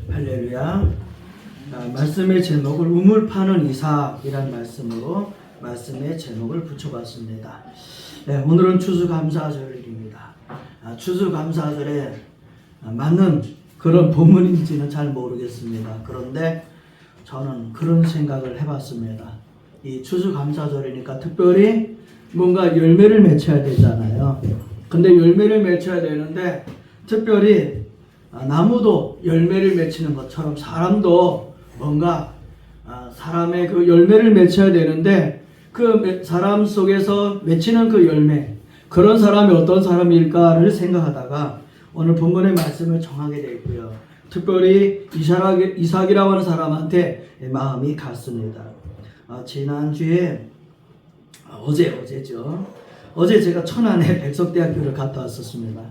할렐루야. 말씀의 제목을 우물 파는 이삭이라는 말씀으로 말씀의 제목을 붙여봤습니다. 네, 오늘은 추수감사절입니다. 추수감사절에 맞는 그런 본문인지는 잘 모르겠습니다. 그런데 저는 그런 생각을 해봤습니다. 이 추수감사절이니까 특별히 뭔가 열매를 맺혀야 되잖아요. 근데 열매를 맺혀야 되는데 특별히 나무도 열매를 맺히는 것처럼 사람도 뭔가 사람의 그 열매를 맺혀야 되는데 그 사람 속에서 맺히는 그 열매, 그런 사람이 어떤 사람일까를 생각하다가 오늘 본문의 말씀을 정하게 되었고요. 특별히 이삭이라고 하는 사람한테 마음이 갔습니다. 지난주에 어제죠. 어제 제가 천안에 백석대학교를 갔다 왔었습니다.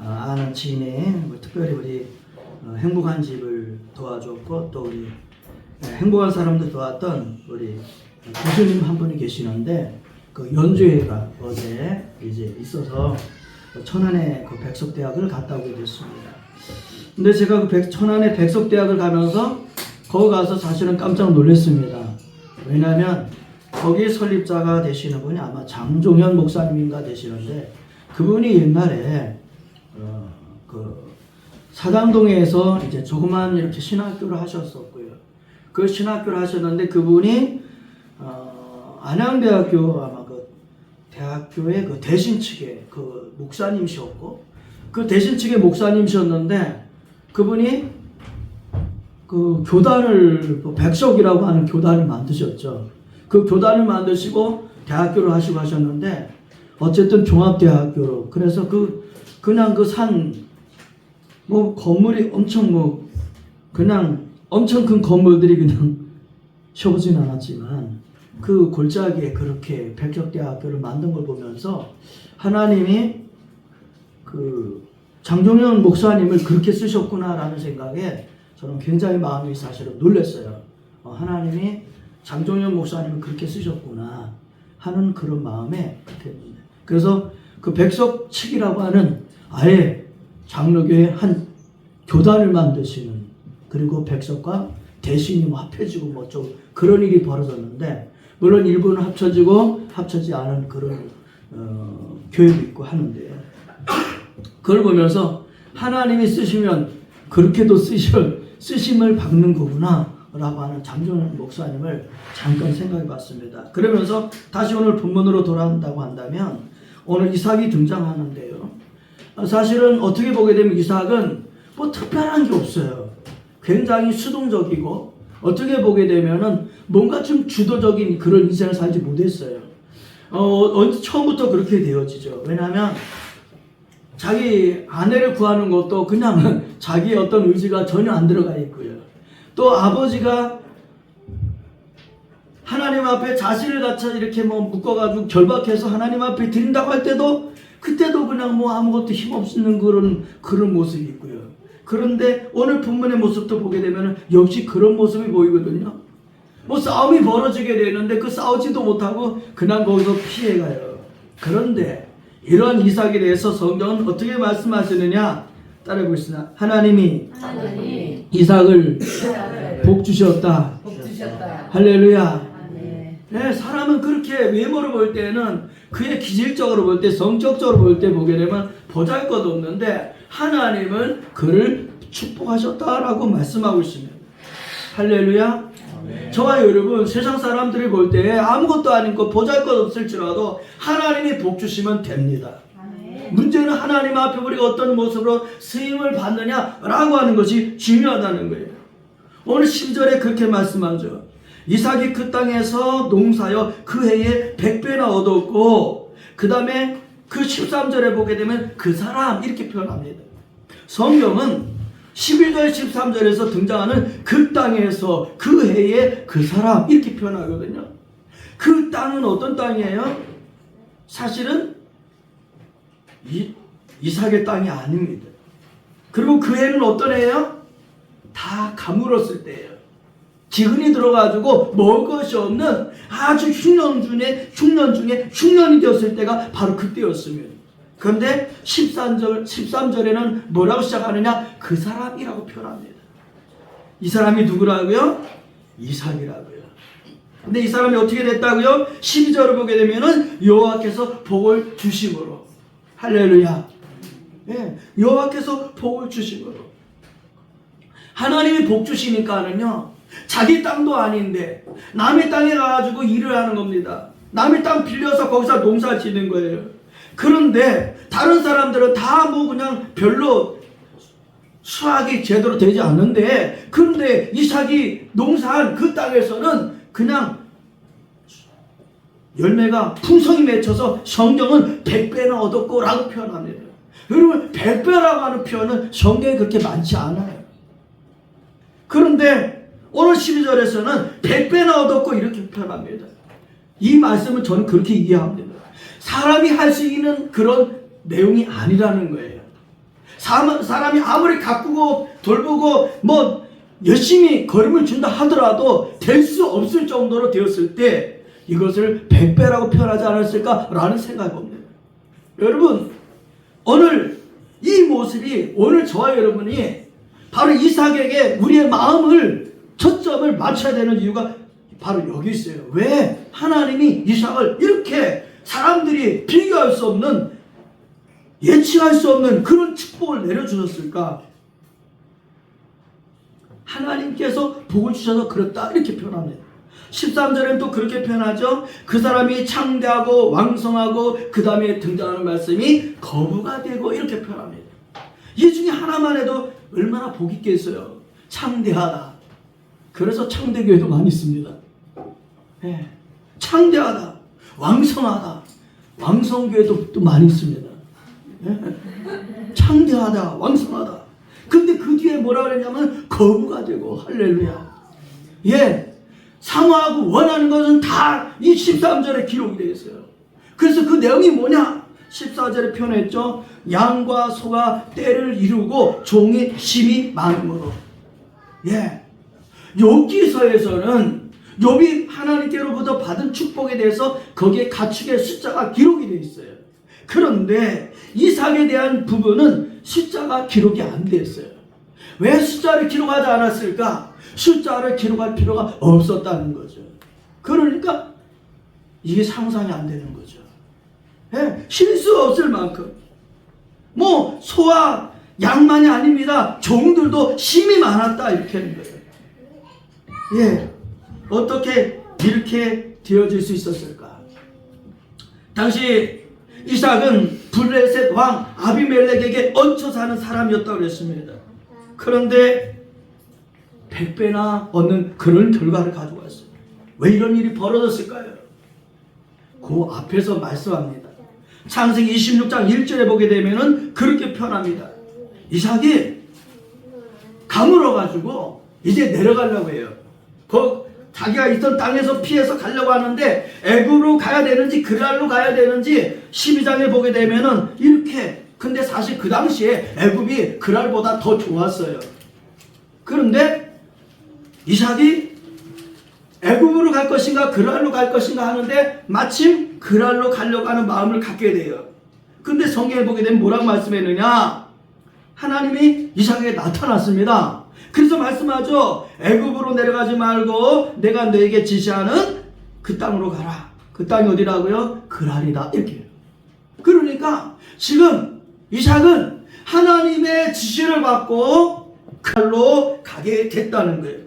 아는 지인의 특별히 우리 행복한 집을 도와줬고 또 우리 행복한 사람들 도왔던 우리 교수님 한 분이 계시는데 그 연주회가 어제 이제 있어서 천안에 그 백석대학을 갔다 오게 됐습니다. 근데 제가 그 천안에 백석대학을 가면서 거기 가서 사실은 깜짝 놀랐습니다. 왜냐하면 거기 설립자가 되시는 분이 아마 장종현 목사님인가 되시는데 그분이 옛날에 그 사당동에서 이제 조그만 이렇게 신학교를 하셨었고요. 그 신학교를 하셨는데 그분이 안양대학교 아마 그 대학교의 그 대신 측의 그 목사님이셨고 그 대신 측의 목사님이셨는데 그분이 그 교단을 백석이라고 하는 교단을 만드셨죠. 그 교단을 만드시고 대학교를 하시고 하셨는데 어쨌든 종합대학교로 그래서 그냥 그 산 뭐 건물이 엄청 그냥 엄청 큰 건물들이 그냥 세우진 않았지만 그 골짜기에 그렇게 백석대학교를 만든 걸 보면서 하나님이 그 장종현 목사님을 그렇게 쓰셨구나라는 생각에 저는 굉장히 마음이 사실은 놀랐어요. 하나님이 장종현 목사님을 그렇게 쓰셨구나 하는 그런 마음에 그래서 그 백석측이라고 하는 아예 장로교의 한 교단을 만드시는 그리고 백석과 대신이 합해지고 뭐 좀 그런 일이 벌어졌는데 물론 일부는 합쳐지고 합쳐지지 않은 그런 교회도 있고 하는데요. 그걸 보면서 하나님이 쓰시면 그렇게도 쓰심을 받는 거구나 라고 하는 장종현 목사님을 잠깐 생각해 봤습니다. 그러면서 다시 오늘 본문으로 돌아온다고 한다면 오늘 이삭이 등장하는데요. 사실은 어떻게 보게 되면 이삭은 뭐 특별한 게 없어요. 굉장히 수동적이고 어떻게 보게 되면은 뭔가 좀 주도적인 그런 인생을 살지 못했어요. 처음부터 그렇게 되어지죠. 왜냐하면 자기 아내를 구하는 것도 그냥 자기의 어떤 의지가 전혀 안 들어가 있고요. 또 아버지가 하나님 앞에 자신을 갖춰 이렇게 뭐 묶어가지고 결박해서 하나님 앞에 드린다고 할 때도 그때도 그냥 뭐 아무것도 힘없는 그런 모습이 있고요. 그런데 오늘 본문의 모습도 보게 되면 역시 그런 모습이 보이거든요. 뭐 싸움이 벌어지게 되는데 그 싸우지도 못하고 그냥 거기서 피해가요. 그런데 이러한 이삭에 대해서 성경은 어떻게 말씀하시느냐 따라해 보겠습니다. 하나님이 이삭을 복 주셨다. 할렐루야. 네, 사람은 그렇게 외모로 볼 때는 그의 기질적으로 볼 때 성격적으로 볼 때 보게 되면 보잘것없는데 하나님은 그를 축복하셨다라고 말씀하고 있습니다. 할렐루야. 아멘. 저와 여러분 세상 사람들이 볼 때 아무것도 아니고 보잘것없을지라도 하나님이 복 주시면 됩니다. 아멘. 문제는 하나님 앞에 우리가 어떤 모습으로 쓰임을 받느냐라고 하는 것이 중요하다는 거예요. 오늘 10절에 그렇게 말씀하죠. 이삭이 그 땅에서 농사여 그 해에 100배나 얻었고 그 다음에 그 13절에 보게 되면 그 사람 이렇게 표현합니다. 성경은 11절 13절에서 등장하는 그 땅에서 그 해에 그 사람 이렇게 표현하거든요. 그 땅은 어떤 땅이에요? 사실은 이삭의 땅이 아닙니다. 그리고 그 해는 어떤 해예요? 다 가물었을 때예요. 기근이 들어가지고 먹을 것이 없는 아주 흉년 중에 흉년이 되었을 때가 바로 그때였으면 그런데 13절에는 뭐라고 시작하느냐? 그 사람이라고 표현합니다. 이 사람이 누구라고요? 이삭이라고요. 근데 이 사람이 어떻게 됐다고요? 12절을 보게 되면은 여호와께서 복을 주심으로. 할렐루야. 예, 여호와께서 복을 주심으로. 하나님이 복 주시니까는요, 자기 땅도 아닌데 남의 땅에 가가지고 일을 하는 겁니다. 남의 땅 빌려서 거기서 농사 짓는 거예요. 그런데 다른 사람들은 다 뭐 그냥 별로 수확이 제대로 되지 않는데, 그런데 이삭이 농사한 그 땅에서는 그냥 열매가 풍성히 맺혀서 성경은 100배나 얻었고 라고 표현합니다. 여러분, 100배라고 하는 표현은 성경에 그렇게 많지 않아요. 그런데 오늘 12절에서는 100배나 얻었고 이렇게 표현합니다. 이 말씀은 저는 그렇게 이해합니다. 사람이 할 수 있는 그런 내용이 아니라는 거예요. 사람이 아무리 가꾸고 돌보고 뭐 열심히 걸음을 준다 하더라도 될 수 없을 정도로 되었을 때 이것을 100배라고 표현하지 않았을까라는 생각이 봅니다. 여러분, 오늘 이 모습이, 오늘 저와 여러분이 바로 이삭에게 우리의 마음을, 초점을 맞춰야 되는 이유가 바로 여기 있어요. 왜 하나님이 이삭을 이렇게 사람들이 비교할 수 없는, 예측할 수 없는 그런 축복을 내려주셨을까? 하나님께서 복을 주셔서 그렇다, 이렇게 표현합니다. 13절에는 또 그렇게 표현하죠. 그 사람이 창대하고 왕성하고, 그 다음에 등장하는 말씀이 거부가 되고, 이렇게 표현합니다. 이 중에 하나만 해도 얼마나 복 있겠어요. 창대하다. 그래서 창대교회도 많이 있습니다. 네. 창대하다, 왕성하다. 왕성교회도 또 많이 있습니다. 네. 창대하다, 왕성하다. 근데 그 뒤에 뭐라 그랬냐면 거부가 되고. 할렐루야. 예, 사모하고 원하는 것은 다 이 13절에 기록이 되어 있어요. 그래서 그 내용이 뭐냐? 14절에 표현했죠. 양과 소가 때를 이루고 종이 심이 많음으로. 예, 여기서에서는 욥이 하나님께로부터 받은 축복에 대해서 거기에 가축의 숫자가 기록이 되어 있어요. 그런데 이삭에 대한 부분은 숫자가 기록이 안 되어 있어요. 왜 숫자를 기록하지 않았을까? 숫자를 기록할 필요가 없었다는 거죠. 그러니까 이게 상상이 안 되는 거죠. 예, 실수 없을 만큼. 뭐 소와 양만이 아닙니다. 종들도 심이 많았다, 이렇게 하는 거예요. 예, 어떻게 이렇게 되어질 수 있었을까? 당시 이삭은 블레셋 왕 아비멜렉에게 얹혀 사는 사람이었다고 그랬습니다. 그런데 100배나 얻는 그런 결과를 가지고 왔어요. 왜 이런 일이 벌어졌을까요? 그 앞에서 말씀합니다. 창세기 26장 1절에 보게 되면은 그렇게 표현합니다. 이삭이 가물어 가지고 이제 내려가려고 해요. 자기가 있던 땅에서 피해서 가려고 하는데 애굽으로 가야 되는지 그랄로 가야 되는지 12장에 보게 되면은 이렇게. 근데 사실 그 당시에 애굽이 그랄보다 더 좋았어요. 그런데 이삭이 애굽으로 갈 것인가 그랄로 갈 것인가 하는데 마침 그랄로 가려고 하는 마음을 갖게 돼요. 근데 성경에 보게 되면 뭐라고 말씀했느냐? 하나님이 이삭에게 나타났습니다. 그래서 말씀하죠. 애굽으로 내려가지 말고 내가 너에게 지시하는 그 땅으로 가라. 그 땅이 어디라고요? 그랄이다, 이렇게. 그러니까 지금 이삭은 하나님의 지시를 받고 그랄로 가게 됐다는 거예요.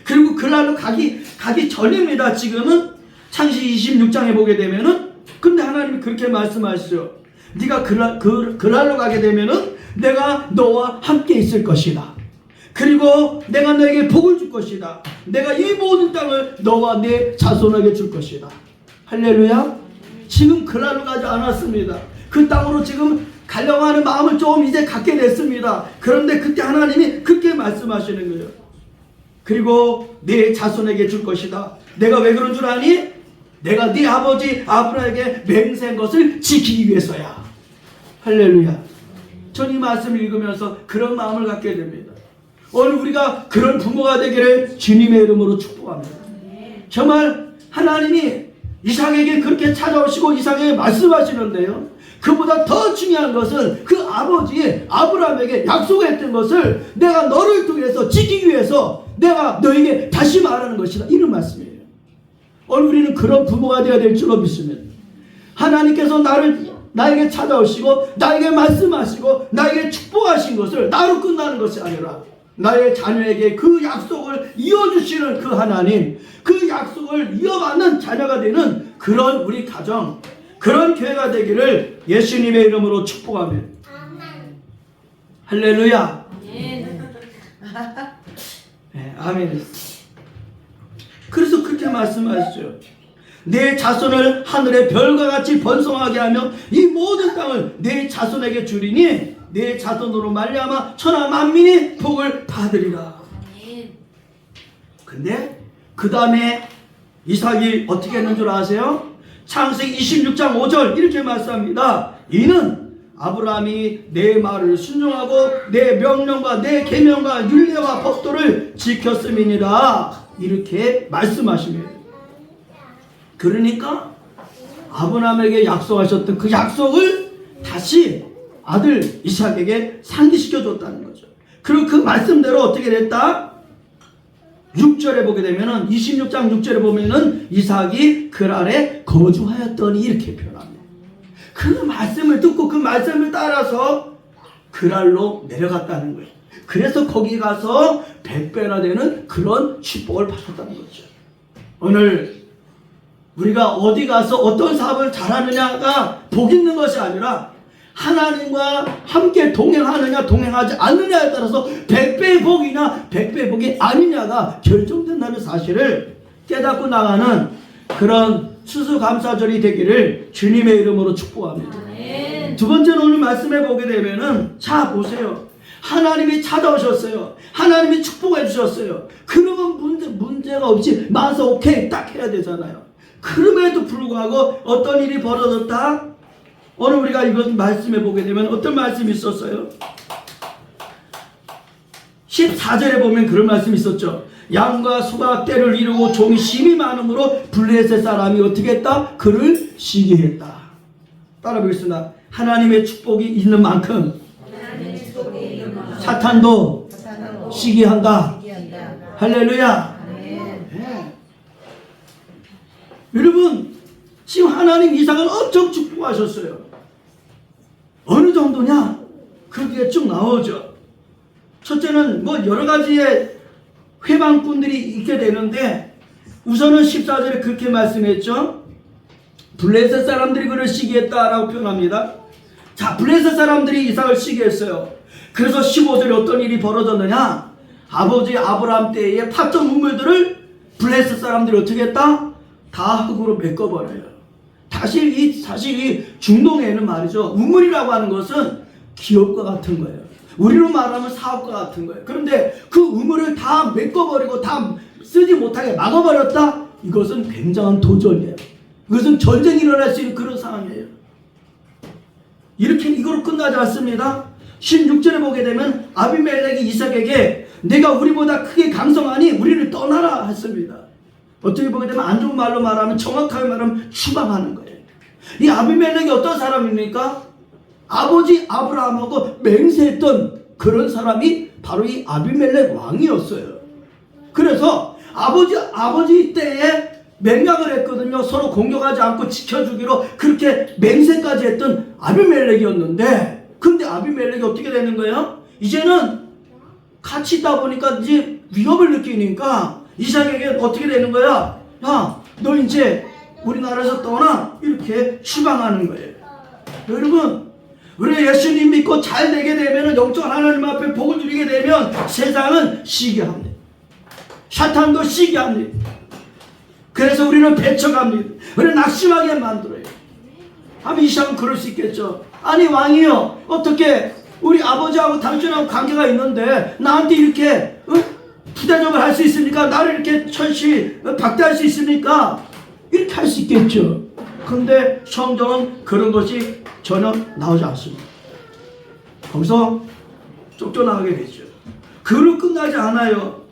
그리고 그랄로 가기 전입니다. 지금은 창세기 26장에 보게 되면은. 근데 하나님이 그렇게 말씀하시죠. 네가 그랄로 가게 되면은 내가 너와 함께 있을 것이다. 그리고 내가 너에게 복을 줄 것이다. 내가 이 모든 땅을 너와 내 자손에게 줄 것이다. 할렐루야. 지금 그랄로 가지 않았습니다. 그 땅으로 지금 가려고 하는 마음을 좀 이제 갖게 됐습니다. 그런데 그때 하나님이 그렇게 말씀하시는 거예요. 그리고 내 자손에게 줄 것이다. 내가 왜 그런 줄 아니? 내가 네 아버지 아브라함에게 맹세한 것을 지키기 위해서야. 할렐루야. 전 이 말씀을 읽으면서 그런 마음을 갖게 됩니다. 오늘 우리가 그런 부모가 되기를 주님의 이름으로 축복합니다. 정말 하나님이 이삭에게 그렇게 찾아오시고 이삭에게 말씀하시는데요. 그보다 더 중요한 것은 그 아버지 아브라함에게 약속했던 것을 내가 너를 통해서 지키기 위해서 내가 너에게 다시 말하는 것이다. 이런 말씀이에요. 오늘 우리는 그런 부모가 되어야 될 줄로 믿습니다. 하나님께서 나에게 찾아오시고 나에게 말씀하시고 나에게 축복하신 것을 나로 끝나는 것이 아니라 나의 자녀에게 그 약속을 이어주시는 그 하나님, 그 약속을 이어받는 자녀가 되는 그런 우리 가정, 그런 교회가 되기를 예수님의 이름으로 축복합니다. 할렐루야. 네, 아멘. 그래서 그렇게 말씀하시죠. 내 자손을 하늘의 별과 같이 번성하게 하며 이 모든 땅을 내 자손에게 주리니 내 자손으로 말미암아 천하 만민이 복을 받으리라. 근데 그 다음에 이삭이 어떻게 했는 줄 아세요? 창세기 26장 5절 이렇게 말씀합니다. 이는 아브라함이 내 말을 순종하고 내 명령과 내 계명과 율례와 법도를 지켰음이니라. 이렇게 말씀하십니다. 그러니까 아브라함에게 약속하셨던 그 약속을 다시 아들 이삭에게 상기시켜 줬다는 거죠. 그리고 그 말씀대로 어떻게 됐다? 6절에 보게 되면은 26장 6절에 보면은 이삭이 그랄에 거주하였더니 이렇게 표현합니다. 그 말씀을 듣고 그 말씀을 따라서 그랄로 내려갔다는 거예요. 그래서 거기 가서 100배나 되는 그런 축복을 받았다는 거죠. 오늘 우리가 어디 가서 어떤 사업을 잘하느냐가 복 있는 것이 아니라 하나님과 함께 동행하느냐 동행하지 않느냐에 따라서 100배의 복이냐 100배의 복이 아니냐가 결정된다는 사실을 깨닫고 나가는 그런 추수감사절이 되기를 주님의 이름으로 축복합니다. 두 번째는 오늘 말씀해 보게 되면은 자 보세요. 하나님이 찾아오셨어요. 하나님이 축복해 주셨어요. 그러면 문제가 없이 마서 오케이 딱 해야 되잖아요. 그럼에도 불구하고 어떤 일이 벌어졌다? 오늘 우리가 이것 말씀해 보게 되면 어떤 말씀이 있었어요? 14절에 보면 그런 말씀이 있었죠. 양과 소가 때를 이루고 종이 심이 많음으로 블레셋 사람이 어떻게 했다? 그를 시기했다. 따라 보겠습니다. 하나님의 축복이 있는 만큼 사탄도 시기한다. 할렐루야. 네. 여러분 지금 하나님 이삭을 엄청 축복하셨어요. 어느 정도냐? 그게 쭉 나오죠. 첫째는 뭐 여러 가지의 회방꾼들이 있게 되는데 우선은 14절에 그렇게 말씀했죠. 블레셋 사람들이 그를 시기했다라고 표현합니다. 자, 블레셋 사람들이 이삭을 시기했어요. 그래서 15절에 어떤 일이 벌어졌느냐? 아버지 아브라함 때에 팠던 우물들을 블레셋 사람들이 어떻게 했다? 다 흙으로 메꿔버려요. 사실 이 중동에는 말이죠. 우물이라고 하는 것은 기업과 같은 거예요. 우리로 말하면 사업과 같은 거예요. 그런데 그 우물을 다 메꿔버리고 다 쓰지 못하게 막아버렸다? 이것은 굉장한 도전이에요. 이것은 전쟁이 일어날 수 있는 그런 상황이에요. 이렇게 이거로 끝나지 않습니다. 16절에 보게 되면 아비멜렉이 이삭에게 내가 우리보다 크게 강성하니 우리를 떠나라 했습니다. 어떻게 보게 되면 안 좋은 말로 말하면 정확하게 말하면 추방하는 거예요. 이 아비멜렉이 어떤 사람입니까? 아버지 아브라함하고 맹세했던 그런 사람이 바로 이 아비멜렉 왕이었어요. 그래서 아버지 때에 맹약을 했거든요. 서로 공격하지 않고 지켜주기로 그렇게 맹세까지 했던 아비멜렉이었는데, 근데 아비멜렉이 어떻게 되는 거예요? 이제는 같이 있다 보니까 이제 위협을 느끼니까 이삭에게 어떻게 되는 거야? 야, 너 이제 우리나라에서 떠나, 이렇게 추방하는 거예요. 여러분, 우리 예수님 믿고 잘 되게 되면, 영적 하나님 앞에 복을 누리게 되면 세상은 시기합니다. 사탄도 시기합니다. 그래서 우리는 배척합니다. 우리는 낙심하게 만들어요. 아마 이삭은 그럴 수 있겠죠. 아니 왕이요, 어떻게 우리 아버지하고 당신하고 관계가 있는데 나한테 이렇게 부대접을 할 수 있습니까? 나를 이렇게 철시 박대할 수 있습니까? 이렇게 할 수 있겠죠. 근데 성경은 그런 것이 전혀 나오지 않습니다. 거기서 쫓겨나가게 되죠. 그로 끝나지 않아요.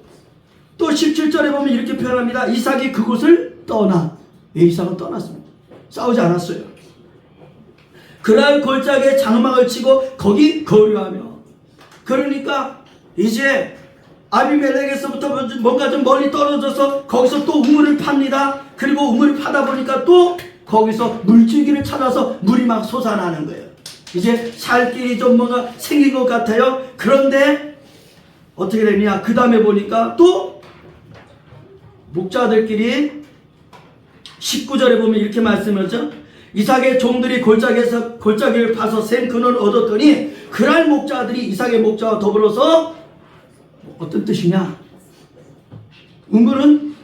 또 17절에 보면 이렇게 표현합니다. 이삭이 그곳을 떠나. 이삭은 떠났습니다. 싸우지 않았어요. 그랄 골짜기에 장막을 치고 거기 거류하며. 그러니까 이제 아비멜렉에서부터 뭔가 좀 멀리 떨어져서 거기서 또 우물을 팝니다. 그리고 우물을 파다 보니까 또 거기서 물줄기를 찾아서 물이 막 솟아나는 거예요. 이제 살 길이 좀 뭔가 생긴 것 같아요. 그런데 어떻게 되냐, 그 다음에 보니까 또 목자들끼리 19절에 보면 이렇게 말씀하죠. 이삭의 종들이 골짜기를 파서 샘 근원을 얻었더니 그날 목자들이 이삭의 목자와 더불어서, 어떤 뜻이냐, 우물은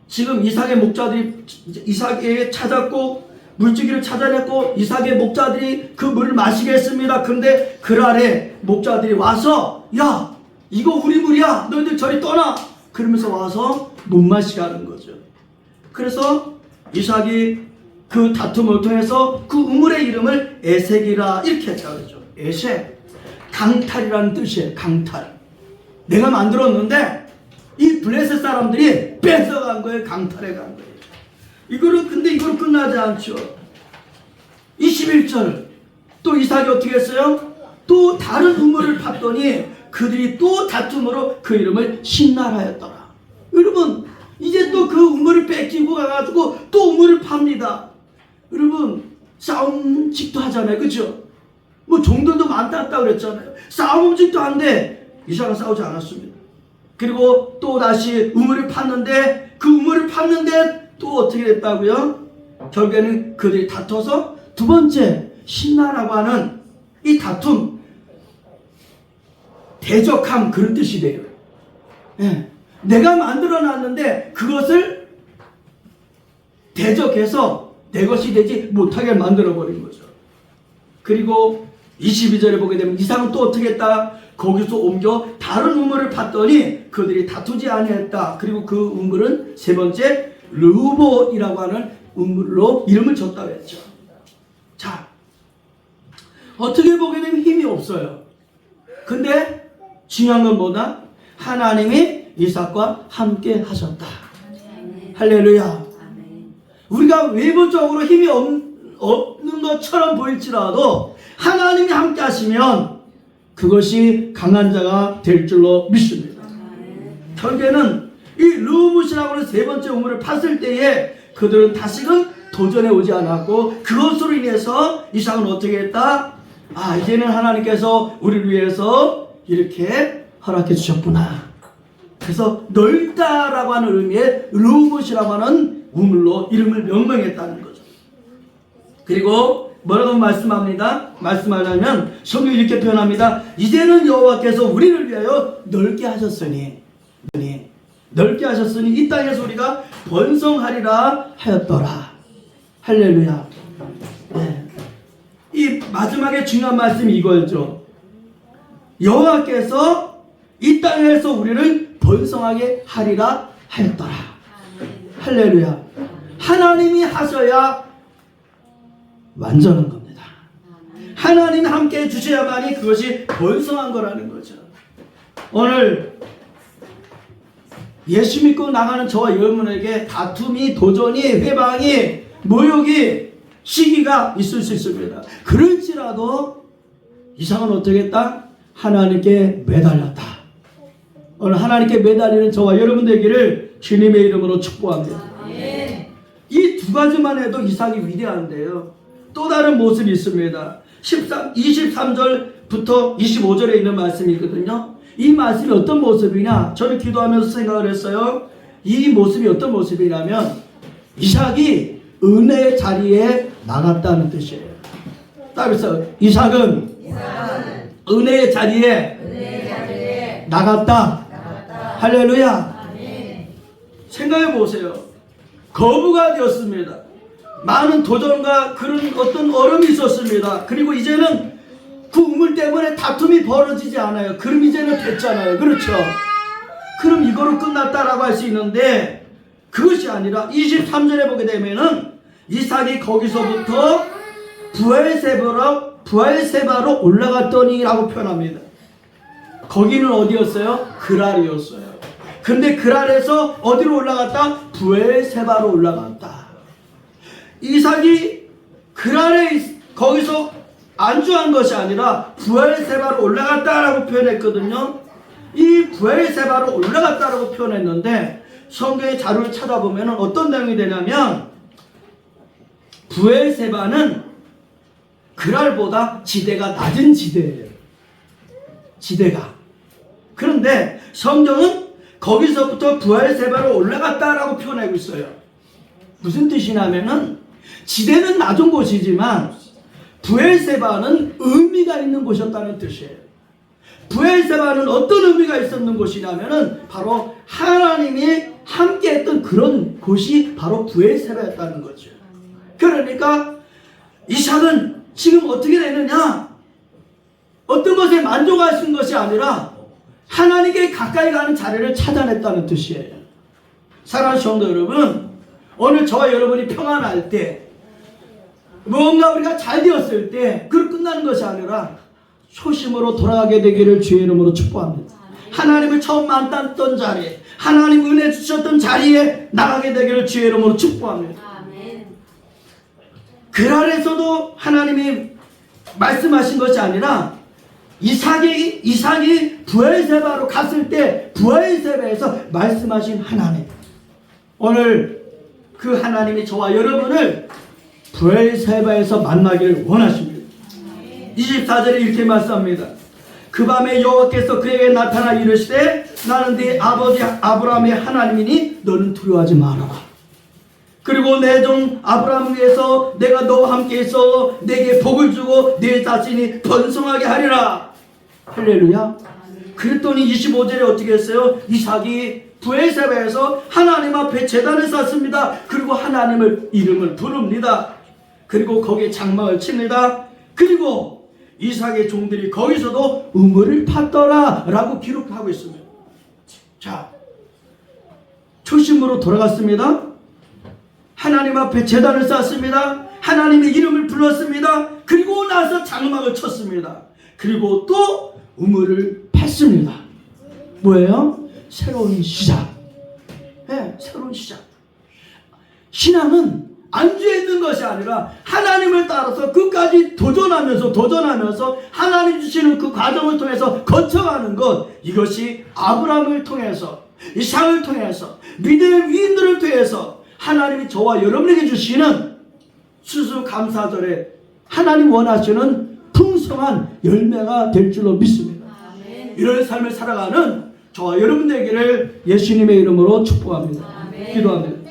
지금 이삭의 목자들이 이삭에게 찾았고 물줄기를 찾아냈고 이삭의 목자들이 그 물을 마시게 했습니다. 그런데 그날에 목자들이 와서, 야, 이거 우리 물이야, 너희들 저리 떠나, 그러면서 와서 못 마시게 하는 거죠. 그래서 이삭이 그 다툼을 통해서 그 우물의 이름을 에색이라 이렇게 했다고 그러죠. 에색, 강탈이라는 뜻이에요. 강탈. 내가 만들었는데 이 블레셋 사람들이 뺏어간 거예요. 강탈해 간 거예요. 근데 이거로 끝나지 않죠. 21절 또 이삭이 어떻게 했어요? 또 다른 우물을 팠더니 그들이 또 다툼으로 그 이름을 신나라였더라. 여러분, 이제 또 그 우물을 뺏기고 가가지고 또 우물을 팝니다. 여러분, 싸움직도 하잖아요. 그죠? 뭐 종들도 많다 그랬잖아요. 싸움직도 한데 이삭은 싸우지 않았습니다. 그리고 또 다시 우물을 팠는데 그 우물을 팠는데 또 어떻게 됐다고요? 결국에는 그들이 다퉈서 두 번째 신나라고 하는 이 다툼, 대적함, 그런 뜻이 돼요. 예. 내가 만들어 놨는데 그것을 대적해서 내 것이 되지 못하게 만들어 버린 거죠. 그리고 22절에 보게 되면 이삭은 또 어떻게 했다? 거기서 옮겨 다른 우물을 팠더니 그들이 다투지 아니했다. 그리고 그 우물은 세 번째 르호봇이라고 하는 우물로 이름을 줬다고 했죠. 자, 어떻게 보게 되면 힘이 없어요. 근데 중요한 건 뭐다? 하나님이 이삭과 함께 하셨다. 할렐루야. 우리가 외부적으로 힘이 없는 것처럼 보일지라도 하나님이 함께 하시면 그것이 강한 자가 될 줄로 믿습니다. 결국에는 이 르호봇이라고 하는 세 번째 우물을 팠을 때에 그들은 다시금 도전해 오지 않았고, 그것으로 인해서 이삭은 어떻게 했다? 아, 이제는 하나님께서 우리를 위해서 이렇게 허락해 주셨구나. 그래서 넓다라고 하는 의미의 르호봇이라고 하는 우물로 이름을 명명했다는 거죠. 그리고 뭐라고 말씀하냐면 성경이 이렇게 표현합니다. 이제는 여호와께서 우리를 위하여 넓게 하셨으니 이 땅에서 우리가 번성하리라 하였더라. 할렐루야. 네. 이 마지막에 중요한 말씀이 이거죠. 여호와께서 이 땅에서 우리를 번성하게 하리라 하였더라. 할렐루야. 하나님이 하셔야 완전한 겁니다. 하나님 함께 해주셔야만이 그것이 번성한 거라는 거죠. 오늘 예수 믿고 나가는 저와 여러분에게 다툼이, 도전이, 회방이, 모욕이, 시기가 있을 수 있습니다. 그럴지라도 이삭은 어떻게 했다? 하나님께 매달렸다. 오늘 하나님께 매달리는 저와 여러분 되기를 주님의 이름으로 축복합니다. 이 두 가지만 해도 이삭이 위대한데요, 또 다른 모습이 있습니다. 23절부터 25절에 있는 말씀이거든요. 이 말씀이 어떤 모습이냐, 저는 기도하면서 생각을 했어요. 이 모습이 어떤 모습이냐면 이삭이 은혜의 자리에 나갔다는 뜻이에요. 따라서 이삭은 은혜의 자리에 나갔다. 할렐루야. 생각해 보세요. 거부가 되었습니다. 많은 도전과 그런 어떤 어려움이 있었습니다. 그리고 이제는 그 우물 때문에 다툼이 벌어지지 않아요. 그럼 이제는 됐잖아요. 그렇죠? 그럼 이거로 끝났다라고 할 수 있는데 그것이 아니라 23절에 보게 되면은 이삭이 거기서부터 부엘세바로 올라갔더니 라고 표현합니다. 거기는 어디였어요? 그랄이었어요. 근데 그랄에서 어디로 올라갔다? 부엘세바로 올라갔다. 이삭이 그랄에 거기서 안주한 것이 아니라 부엘세바로 올라갔다라고 표현했거든요. 이 부엘세바로 올라갔다라고 표현했는데 성경의 자료를 찾아보면 어떤 내용이 되냐면 부엘세바는 그랄보다 지대가 낮은 지대예요. 지대가. 그런데 성경은 거기서부터 부엘세바로 올라갔다라고 표현하고 있어요. 무슨 뜻이냐면은 지대는 낮은 곳이지만 부엘세바는 의미가 있는 곳이었다는 뜻이에요. 부엘세바는 어떤 의미가 있었는 곳이냐면은 바로 하나님이 함께 했던 그런 곳이 바로 부엘세바였다는 거죠. 그러니까 이삭은 지금 어떻게 되느냐? 어떤 것에 만족하신 것이 아니라 하나님께 가까이 가는 자리를 찾아냈다는 뜻이에요. 사랑하는 성도 여러분, 오늘 저와 여러분이 평안할 때 무언가 우리가 잘 되었을 때 그걸 끝나는 것이 아니라 초심으로 돌아가게 되기를 주의 이름으로 축복합니다. 하나님을 처음 만났던 자리에, 하나님 은혜 주셨던 자리에 나가게 되기를 주의 이름으로 축복합니다. 그랄에서도 하나님이 말씀하신 것이 아니라 이삭이 부엘세바로 갔을 때 부엘세바에서 말씀하신 하나님, 오늘 그 하나님이 저와 여러분을 부엘세바에서 만나기를 원하십니다. 24절에 이렇게 말씀합니다. 그 밤에 여호와께서 그에게 나타나 이르시되 나는 네 아버지 아브라함의 하나님이니 너는 두려워하지 말아라. 그리고 내 종 아브라함을 위해서 내가 너와 함께 있어 내게 복을 주고 네 자신이 번성하게 하리라. 할렐루야. 그랬더니 25절에 어떻게 했어요? 이삭이 부엘세바에서 하나님 앞에 제단을 쌓습니다. 그리고 하나님을 이름을 부릅니다. 그리고 거기에 장막을 칩니다. 그리고 이삭의 종들이 거기서도 우물을 팠더라 라고 기록하고 있습니다. 자, 초심으로 돌아갔습니다. 하나님 앞에 제단을 쌓습니다. 하나님의 이름을 불렀습니다. 그리고 나서 장막을 쳤습니다. 그리고 또 우물을 팠습니다. 뭐예요? 새로운 시작. 네, 새로운 시작. 신앙은 안주해 있는 것이 아니라 하나님을 따라서 끝까지 도전하면서 하나님 주시는 그 과정을 통해서 거쳐가는 것, 이것이 아브라함을 통해서, 이삭을 통해서, 믿음의 위인들을 통해서 하나님이 저와 여러분에게 주시는 추수감사절에 하나님 원하시는 풍성한 열매가 될 줄로 믿습니다. 아멘. 이런 삶을 살아가는 저와 여러분 되기를 예수님의 이름으로 축복합니다. 아멘. 기도합니다.